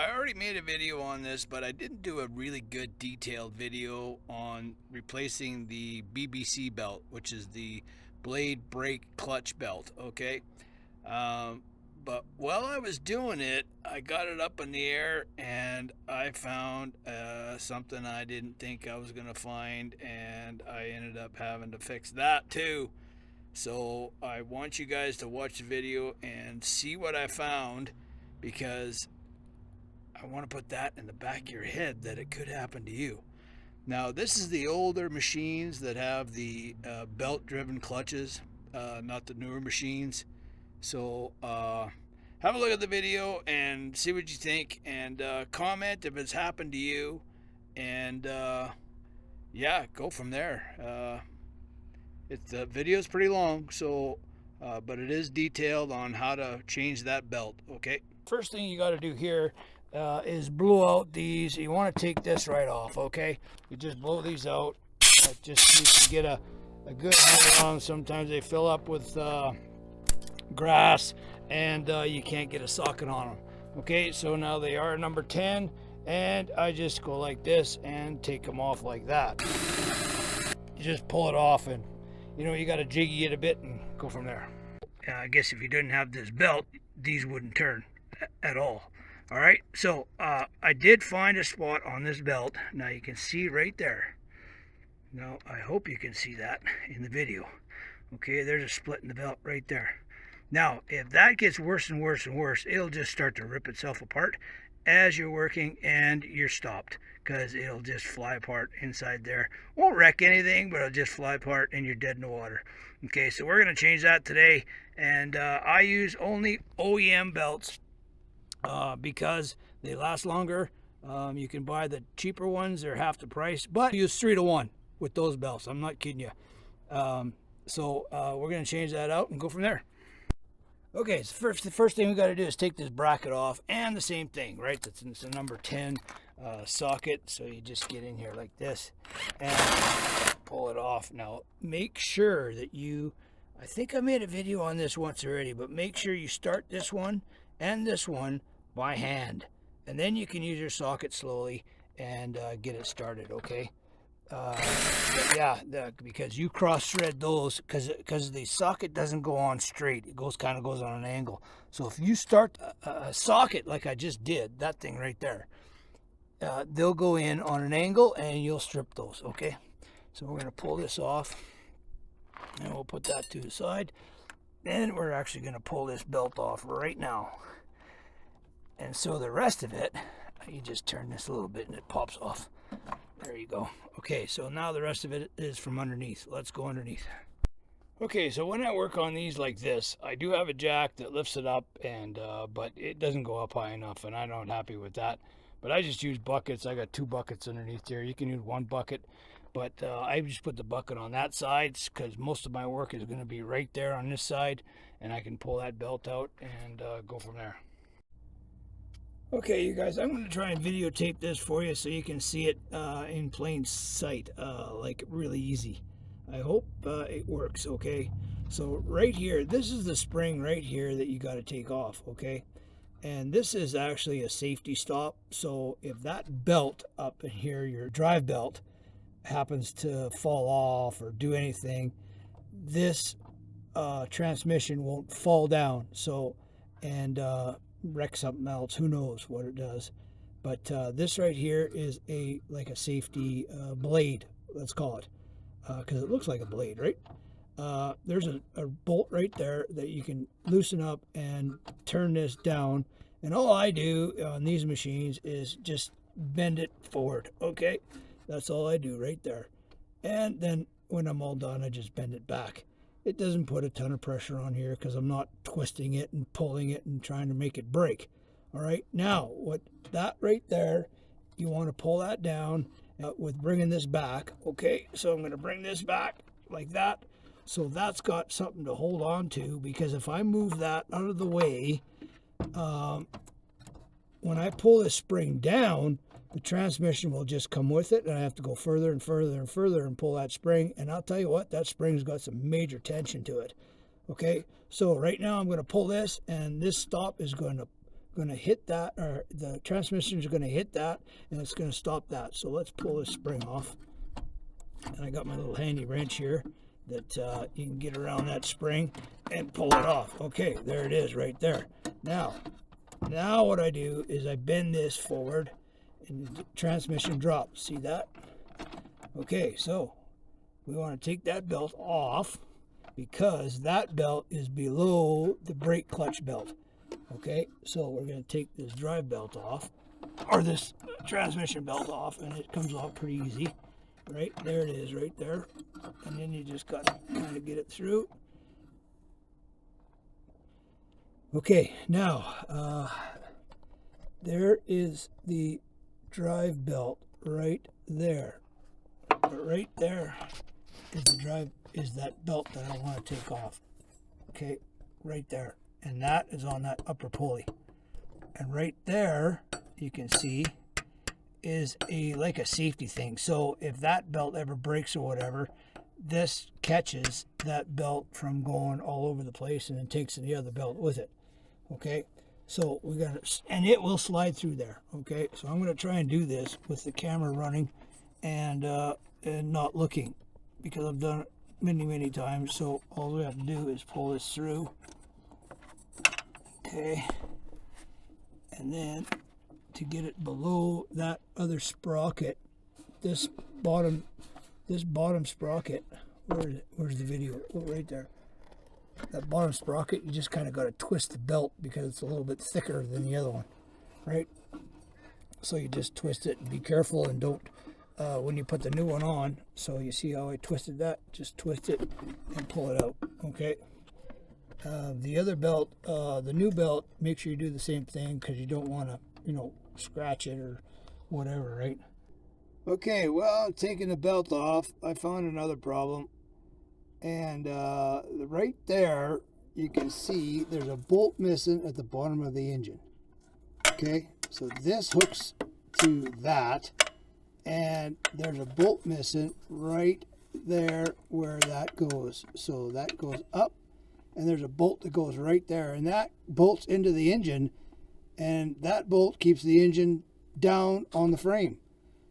I already made a video on this, but I didn't do a really good detailed video on replacing the BBC belt, which is the blade brake clutch belt, okay? Um, but while I was doing it, I got it up in the air and I found something I didn't think I was going to find, and I ended up having to fix that too. So I want you guys to watch the video and see what I found, because I want to put that in the back of your head that it could happen to you. Now, this is the older machines that have the belt-driven clutches, not the newer machines. So have a look at the video and see what you think, and comment if it's happened to you, and yeah, go from there. The video is pretty long, so but it is detailed on how to change that belt. Okay. First thing you got to do here is blow out these. You want to take this right off. Okay. You just blow these out. Just you can get a good handle on them. Sometimes they fill up with grass and you can't get a socket on them. Okay. So now they are number 10, and I just go like this and take them off like that. You just pull it off, and you got to jiggy it a bit and go from there. I guess if you didn't have this belt, these wouldn't turn at all. All right, so I did find a spot on this belt. Now you can see right there. Now I hope you can see that in the video. Okay, there's a split in the belt right there. Now if that gets worse and worse and worse, it'll just start to rip itself apart as you're working, and you're stopped, because it'll just fly apart inside there. Won't wreck anything, but it'll just fly apart and you're dead in the water. Okay, so we're going to change that today, and I use only OEM belts because they last longer. You can buy the cheaper ones, they're half the price, but use 3-to-1 with those belts. I'm not kidding you. So we're going to change that out and go from there. Okay, so the first thing we got to do is take this bracket off, and the same thing, right? It's a number 10 socket, so you just get in here like this and pull it off. Now, make sure that I think I made a video on this once already, but make sure you start this one and this one by hand, and then you can use your socket slowly and get it started, okay? But yeah, because you cross thread those, because the socket doesn't go on straight, it kind of goes on an angle. So if you start a socket like I just did, that thing right there, they'll go in on an angle and you'll strip those. Okay, so we're going to pull this off and we'll put that to the side. Then we're actually going to pull this belt off right now, and so the rest of it, you just turn this a little bit and it pops off. There you go. Okay, so now the rest of it is from underneath. Let's go underneath. Okay, so when I work on these like this, I do have a jack that lifts it up, and but it doesn't go up high enough, and I'm not happy with that. But I just use buckets. I got 2 buckets underneath here. You can use 1 bucket, but I just put the bucket on that side because most of my work is going to be right there on this side, and I can pull that belt out and go from there. Okay, you guys, I'm going to try and videotape this for you so you can see it in plain sight, like really easy. I hope it works, okay? So right here, this is the spring right here that you got to take off, okay? And this is actually a safety stop. So if that belt up in here, your drive belt, happens to fall off or do anything, this transmission won't fall down. So, and wreck something else, who knows what it does. But this right here is like a safety blade, let's call it, because it looks like a blade, right? There's a bolt right there that you can loosen up and turn this down, and all I do on these machines is just bend it forward. Okay, that's all I do right there, and then when I'm all done, I just bend it back. It doesn't put a ton of pressure on here because I'm not twisting it and pulling it and trying to make it break. All right, now what that right there, you want to pull that down with bringing this back. Okay, so I'm going to bring this back like that, so that's got something to hold on to, because if I move that out of the way, when I pull this spring down, the transmission will just come with it, and I have to go further and further and further and pull that spring. And I'll tell you what, that spring's got some major tension to it. Okay, so right now I'm going to pull this, and this stop is going to going to hit that, or the transmission is going to hit that, and it's going to stop that. So let's pull this spring off. And I got my little handy wrench here that you can get around that spring and pull it off. Okay, there it is right there. Now what I do is I bend this forward and the transmission drops. See that? Okay, so we want to take that belt off because that belt is below the brake clutch belt. Okay, so we're going to take this drive belt off, or this transmission belt off, and it comes off pretty easy. Right there it is, right there. And then you just got to kind of get it through. Okay, now there is the drive belt right there. But right there is that belt that I want to take off. Okay, right there. And that is on that upper pulley. And right there, you can see, is like a safety thing. So if that belt ever breaks or whatever, this catches that belt from going all over the place and then takes the other belt with it. Okay, so we got it, and it will slide through there. Okay, so I'm going to try and do this with the camera running and not looking, because I've done it many times. So all we have to do is pull this through. Okay, and then to get it below that other sprocket, this bottom sprocket, where is it? Where's the video? Oh, right there. That bottom sprocket, you just kind of got to twist the belt because it's a little bit thicker than the other one, right? So you just twist it and be careful, and don't when you put the new one on. So you see how I twisted that? Just twist it and pull it out. Okay. The other belt, the new belt, make sure you do the same thing, because you don't want to, scratch it or whatever, right? Okay, well, taking the belt off, I found another problem. And right there, you can see there's a bolt missing at the bottom of the engine. Okay, so this hooks to that, and there's a bolt missing right there where that goes. So that goes up, and there's a bolt that goes right there, and that bolts into the engine, and that bolt keeps the engine down on the frame.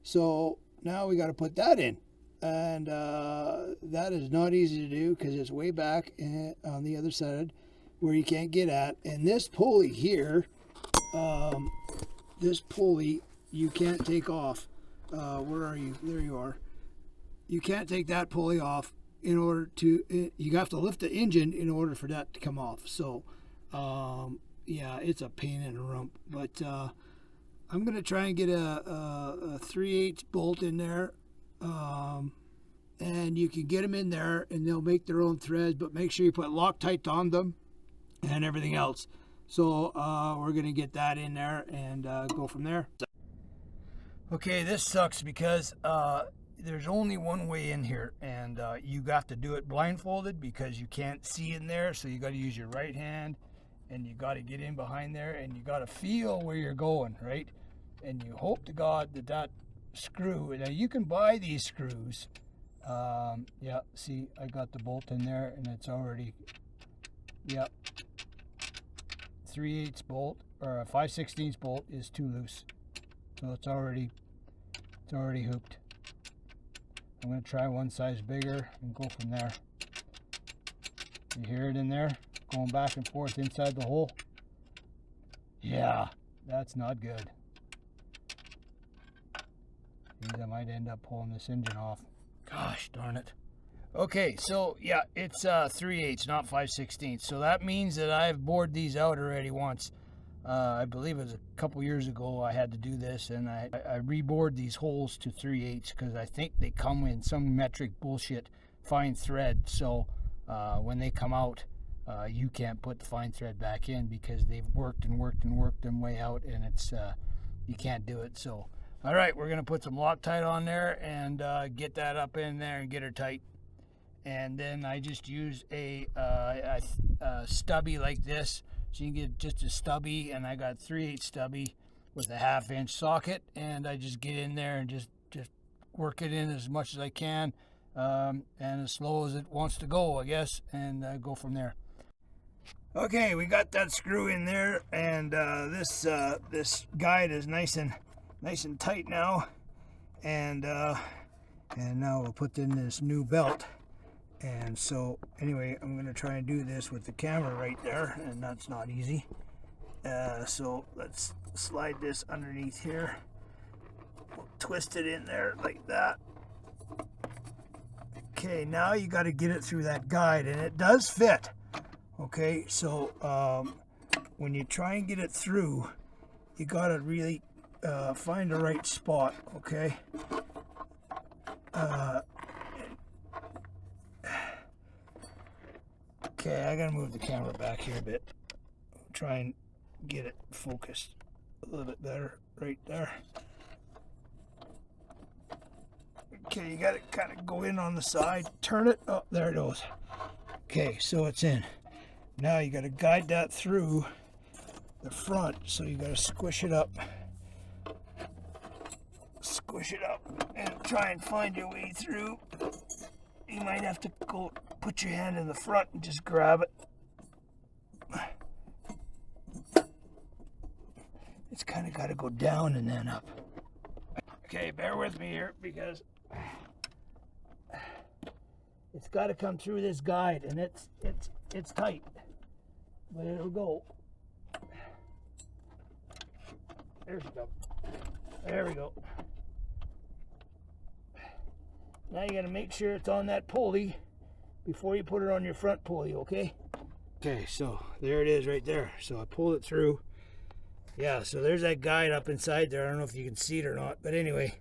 So now we got to put that in, and that is not easy to do because it's way back on the other side where you can't get at. And this pulley here, this pulley you can't take off. Where are you? There you are. You can't take that pulley off. In order to, you have to lift the engine in order for that to come off. So yeah, it's a pain in the rump, but I'm gonna try and get a 3/8 bolt in there, and you can get them in there and they'll make their own threads, but make sure you put Loctite on them and everything else. So we're gonna get that in there and go from there. Okay, this sucks because there's only one way in here, and you got to do it blindfolded because you can't see in there. So you got to use your right hand, and you got to get in behind there, and you got to feel where you're going, right? And you hope to God that screw, now you can buy these screws. Yeah, see, I got the bolt in there, and it's already, yeah, 3/8 bolt, or a 5/16 bolt is too loose, so it's already hooped. I'm going to try one size bigger and go from there. You hear it in there going back and forth inside the hole? Yeah, that's not good. Means I might end up pulling this engine off. Gosh darn it. Okay, so yeah, it's 3/8, not 5/16. So that means that I've bored these out already once. I believe it was a couple years ago I had to do this, and I rebored these holes to 3/8 because I think they come in some metric bullshit fine thread. So when they come out, you can't put the fine thread back in because they've worked them way out, and it's you can't do it. So all right, we're gonna put some Loctite on there and get that up in there and get her tight. And then I just use a stubby like this. So you can get just a stubby, and I got 3/8 stubby with a 1/2-inch socket, and I just get in there and just work it in as much as I can, and as slow as it wants to go, I guess, and go from there. Okay, we got that screw in there, and this guide is nice and tight now, and now we'll put in this new belt. And so anyway, I'm gonna try and do this with the camera right there, and that's not easy. So let's slide this underneath here. We'll twist it in there like that. Okay, now you got to get it through that guide, and it does fit. Okay, so when you try and get it through, you got to really find the right spot. Okay. Okay, I gotta move the camera back here a bit. Try and get it focused a little bit better right there. Okay, you got to kind of go in on the side, turn it. Oh, there it goes. Okay, so it's in. Now you got to guide that through the front, so you got to squish it up. Squish it up and try and find your way through. You might have to go put your hand in the front and just grab it. It's kind of got to go down and then up. Okay, bear with me here because it's got to come through this guide, and it's tight, but it'll go. There we go. There we go. Now you got to make sure it's on that pulley before you put it on your front pulley, okay? Okay, so there it is right there. So I pulled it through. Yeah, so there's that guide up inside there. I don't know if you can see it or not, but anyway,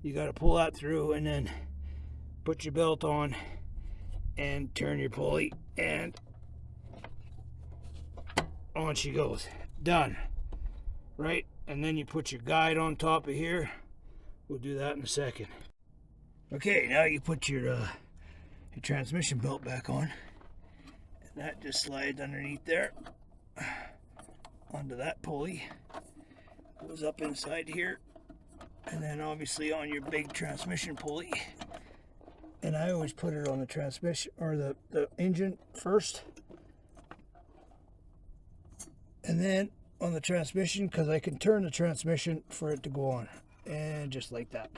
you got to pull that through and then put your belt on and turn your pulley, and on she goes. Done. Right? And then you put your guide on top of here. We'll do that in a second. Okay, now you put your transmission belt back on, and that just slides underneath there onto that pulley. Goes up inside here, and then obviously on your big transmission pulley. And I always put it on the transmission or the engine first, and then on the transmission, because I can turn the transmission for it to go on, and just like that.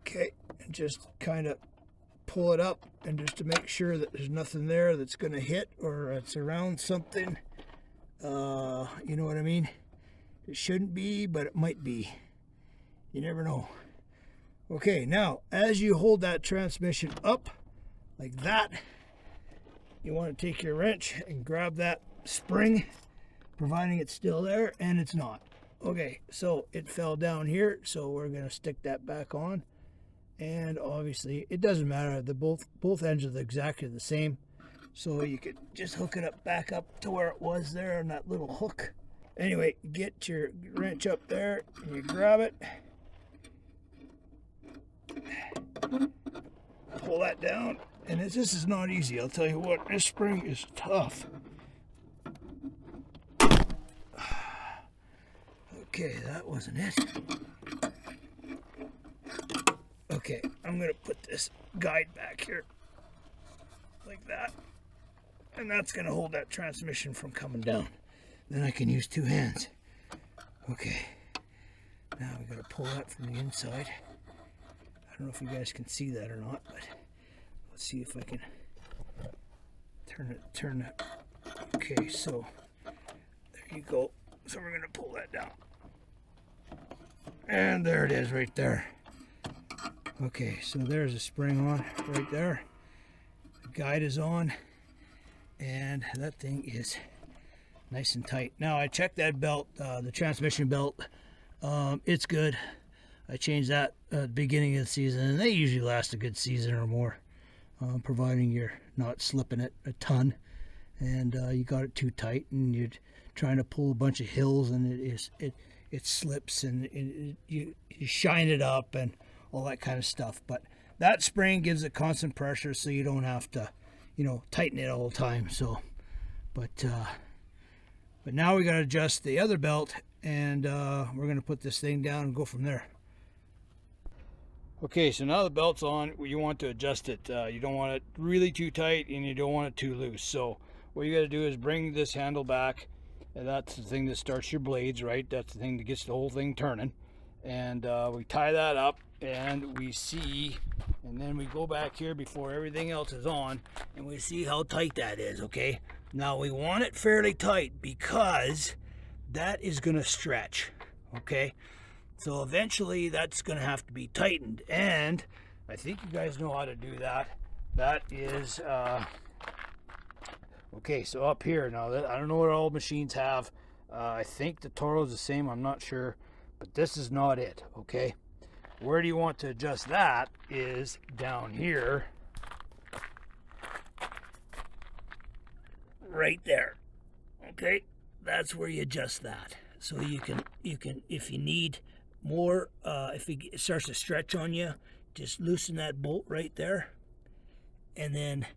Okay, and just kind of pull it up, and just to make sure that there's nothing there that's going to hit or it's around something. You know what I mean? It shouldn't be, but it might be. You never know. Okay, now as you hold that transmission up like that, you want to take your wrench and grab that spring, providing it's still there, and it's not. Okay, so it fell down here, so we're going to stick that back on. And obviously it doesn't matter, the both ends are exactly the same, so you could just hook it up back up to where it was there on that little hook. Anyway, get your wrench up there and you grab it, pull that down, and this is not easy. I'll tell you what, this spring is tough. Okay, that wasn't it. Okay, I'm gonna put this guide back here like that, and that's gonna hold that transmission from coming down. Then I can use two hands. Okay, now we gotta pull that from the inside. I don't know if you guys can see that or not, but let's see if I can turn that. Okay, so there you go. So we're gonna pull that down, and there it is right there. Okay, so there's a spring on right there. The guide is on, and that thing is nice and tight. Now I checked that belt, the transmission belt. It's good. I changed that at the beginning of the season, and they usually last a good season or more, providing you're not slipping it a ton, and you got it too tight, and you're trying to pull a bunch of hills, and it slips, and you shine it up, and all that kind of stuff. But that spring gives it constant pressure, so you don't have to, tighten it all the time. So, but now we got to adjust the other belt, and we're going to put this thing down and go from there. Okay, so now the belt's on, you want to adjust it. You don't want it really too tight and you don't want it too loose. So what you got to do is bring this handle back, and that's the thing that starts your blades, right? That's the thing that gets the whole thing turning. And we tie that up and we see, and then we go back here before everything else is on and we see how tight that is, okay? Now we want it fairly tight because that is going to stretch, okay? So eventually that's going to have to be tightened, and I think you guys know how to do that. That is, okay, so up here, now that, I don't know what all machines have. I think the Toro is the same, I'm not sure, but this is not it, okay? Where do you want to adjust that is down here. Right there, okay? That's where you adjust that. So you can, if you need more, if it starts to stretch on you, just loosen that bolt right there and then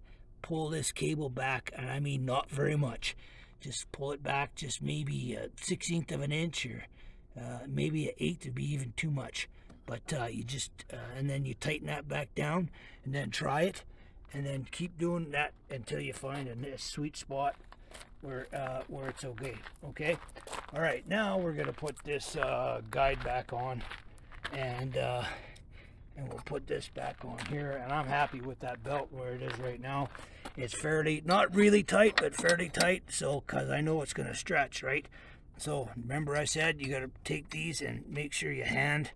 pull this cable back, and I mean not very much, just pull it back just maybe a 1/16 of an inch, or maybe an 1/8 would be even too much, but you just and then you tighten that back down and then try it, and then keep doing that until you find a sweet spot where it's okay. All right, now we're gonna put this guide back on, and we'll put this back on here, and I'm happy with that belt where it is right now. It's fairly, not really tight, but fairly tight, so because I know it's gonna stretch, right? So remember I said you gotta take these and make sure you hand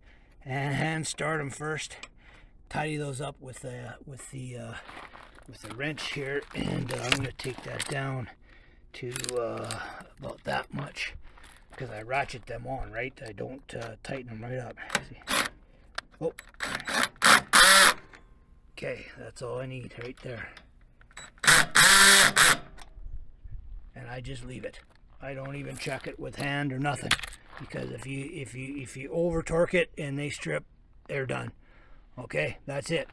start them first, tidy those up with the wrench here, and I'm gonna take that down to about that much, because I ratchet them on, right? I don't tighten them right up. See? Oh. Okay, that's all I need right there. And I just leave it. I don't even check it with hand or nothing, because if you over torque it and they strip, they're done. Okay, that's it.